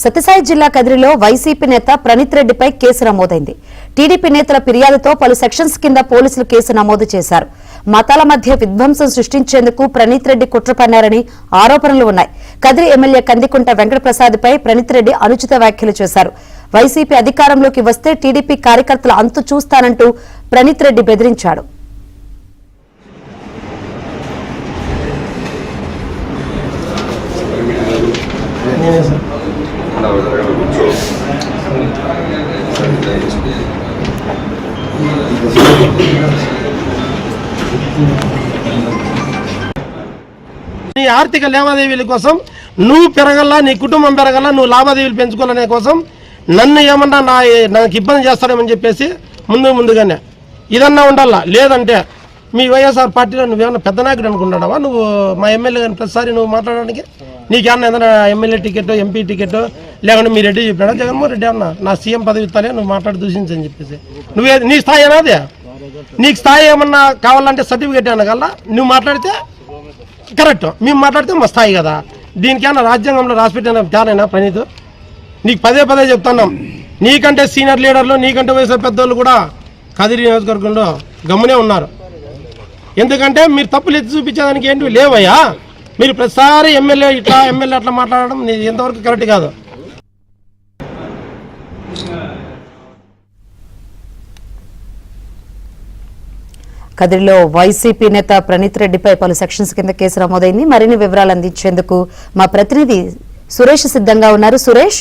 సత్యసాయి జిల్లా కదిరిలో వైసీపీ నేత ప్రణీత్ రెడ్డిపై కేసు నమోదైంది. టీడీపీ నేతల ఫిర్యాదుతో పలు సెక్షన్స్ కింద పోలీసులు కేసు నమోదు చేశారు. మతాల మధ్య విధ్వంసం సృష్టించేందుకు ప్రణీత్ రెడ్డి కుట్ర పన్నారని ఆరోపణలు ఉన్నాయి. కదిరి ఎమ్మెల్యే కందికుంట వెంకటప్రసాద్పై ప్రణీత్ రెడ్డి అనుచిత వ్యాఖ్యలు చేశారు. వైసీపీ అధికారంలోకి వస్తే టీడీపీ కార్యకర్తల అంతు చూస్తానంటూ ప్రణీత్ రెడ్డి బెదిరించాడు. నీ ఆర్థిక లావాదేవీల కోసం నువ్వు పెరగల్లా, నీ కుటుంబం పెరగల్లా, నువ్వు లావాదేవీలు పెంచుకోవాలనే కోసం నన్ను ఏమన్నా నాకు ఇబ్బంది చేస్తాడేమని చెప్పేసి ముందుగానే ఇదన్నా ఉండాలా. లేదంటే మీ వైఎస్ఆర్ పార్టీలో నువ్వేమన్నా పెద్ద నాయకుడు అనుకుంటున్నావా? నువ్వు మా ఎమ్మెల్యే కానీ ప్రతిసారి నువ్వు మాట్లాడడానికి నీకేమన్నా ఏదైనా ఎమ్మెల్యే టికెట్, ఎంపీ టికెట్ లేకుండా మీ రెడ్డి చెప్పాడా? జగన్మోహన్ రెడ్డి అన్నా నా సీఎం పదవి ఇస్తానే నువ్వు మాట్లాడి దూషించని చెప్పేసి నువ్వే నీ స్థాయి ఏనాదే? నీకు స్థాయి ఏమన్నా కావాలంటే సర్టిఫికేట్ ఏమన్నా కల్లా నువ్వు మాట్లాడితే కరెక్ట్, మేము మాట్లాడితే మా స్థాయి కదా. దీనికైనా రాజ్యాంగంలో రాసిపెట్టిన తేనైనా ప్రణీత్? నీకు పదే చెప్తున్నాం, నీకంటే సీనియర్ లీడర్లు, నీకంటే వయసు పెద్దోళ్ళు కూడా కదిరి నియోజకవర్గంలో గమ్మునే ఉన్నారు. ఎందుకంటే మీరు తప్పులు ఎత్తి చూపించేదానికి ఏంటి లేవయ్యా. మీరు ప్రతిసారి ఎమ్మెల్యే అట్లా మాట్లాడడం ఎంతవరకు కరెక్ట్ కాదు. కదిరిలో వైసీపీ నేత ప్రణీత్ రెడ్డిపై పలు సెక్షన్స్ కింద కేసు నమోదైంది. మరిన్ని వివరాలు అందించేందుకు మా ప్రతినిధి సురేష్ సిద్ధంగా ఉన్నారు. సురేష్,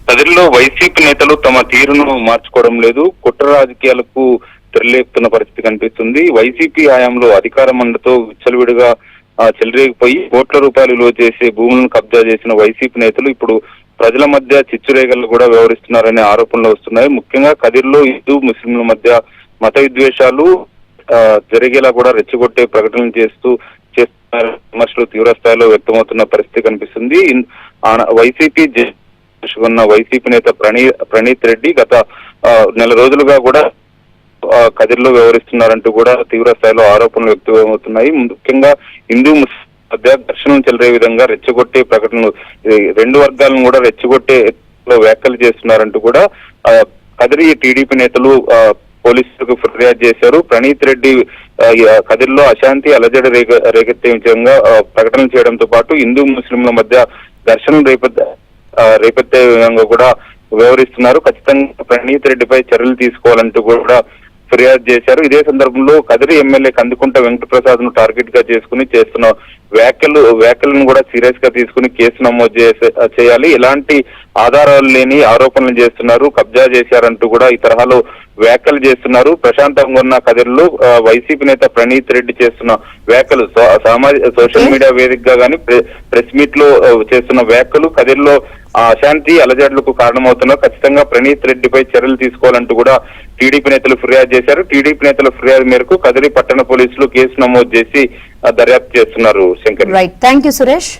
కదిరిలో వైసీపీ నేతలు తమ తీరును మార్చుకోవడం లేదు, కుట్ర రాజకీయాలకు తెరలేపుతున్న పరిస్థితి కనిపిస్తుంది. వైసీపీ హయాంలో అధికార మండతో విచ్చలవిడిగా చెలరేగిపోయి కోట్ల రూపాయలు విలువ చేసే భూములను కబ్జా చేసిన వైసీపీ నేతలు ఇప్పుడు ప్రజల మధ్య చిచ్చురేగలు కూడా వ్యవహరిస్తున్నారనే ఆరోపణలు వస్తున్నాయి. ముఖ్యంగా కదిరిలో హిందూ ముస్లింల మధ్య మత విద్వేషాలు జరిగేలా కూడా రెచ్చగొట్టే ప్రకటనలు చేస్తున్న విమర్శలు తీవ్ర స్థాయిలో వ్యక్తమవుతున్న పరిస్థితి కనిపిస్తుంది. వైసీపీ ఉన్న వైసీపీ నేత ప్రణీత్ రెడ్డి గత నెల రోజులుగా కూడా కదిరిలో వ్యవహరిస్తున్నారంటూ కూడా తీవ్ర స్థాయిలో ఆరోపణలు వ్యక్తమవుతున్నాయి. ముఖ్యంగా హిందూ ముస్లిం మధ్య ఘర్షణలు చెలరే విధంగా రెచ్చగొట్టే ప్రకటనలు, రెండు వర్గాలను కూడా రెచ్చగొట్టే వ్యాఖ్యలు చేస్తున్నారంటూ కూడా కదిరి టీడీపీ నేతలు పోలీసులకు ఫిర్యాదు చేశారు. ప్రణీత్ రెడ్డి కదిరిలో అశాంతి అలజడి రేకెత్తే విధంగా ప్రకటనలు చేయడంతో పాటు హిందూ ముస్లింల మధ్య ఘర్షణలు రేపెత్తే విధంగా కూడా వ్యవహరిస్తున్నారు. ఖచ్చితంగా ప్రణీత్ రెడ్డిపై చర్యలు తీసుకోవాలంటూ కూడా ఫిర్యాదు చేశారు. ఇదే సందర్భంలో కదిరి ఎమ్మెల్యే కందికుంట వెంకటప్రసాద్ ను టార్గెట్ గా చేసుకుని చేస్తున్న వ్యాఖ్యలను కూడా సీరియస్ గా తీసుకుని కేసు నమోదు చేయాలి, ఎలాంటి ఆధారాలు లేని ఆరోపణలు చేస్తున్నారు, కబ్జా చేశారంటూ కూడా ఈ తరహాలో వ్యాఖ్యలు చేస్తున్నారు. ప్రశాంతంగా ఉన్న కదిరిలో వైసీపీ నేత ప్రణీత్ రెడ్డి చేస్తున్న వ్యాఖ్యలు సోషల్ మీడియా వేదికగా కానీ ప్రెస్ మీట్ లో చేస్తున్న వ్యాఖ్యలు కదిరిలో అశాంతి అలజడులకు కారణమవుతున్నారు. ఖచ్చితంగా ప్రణీత్ రెడ్డిపై చర్యలు తీసుకోవాలంటూ కూడా టీడీపీ నేతలు ఫిర్యాదు చేశారు. టీడీపీ నేతల ఫిర్యాదు మేరకు కదిరి పట్టణ పోలీసులు కేసు నమోదు చేసి దర్యాప్తు చేస్తున్నారు. Shankar, right, thank you Suresh.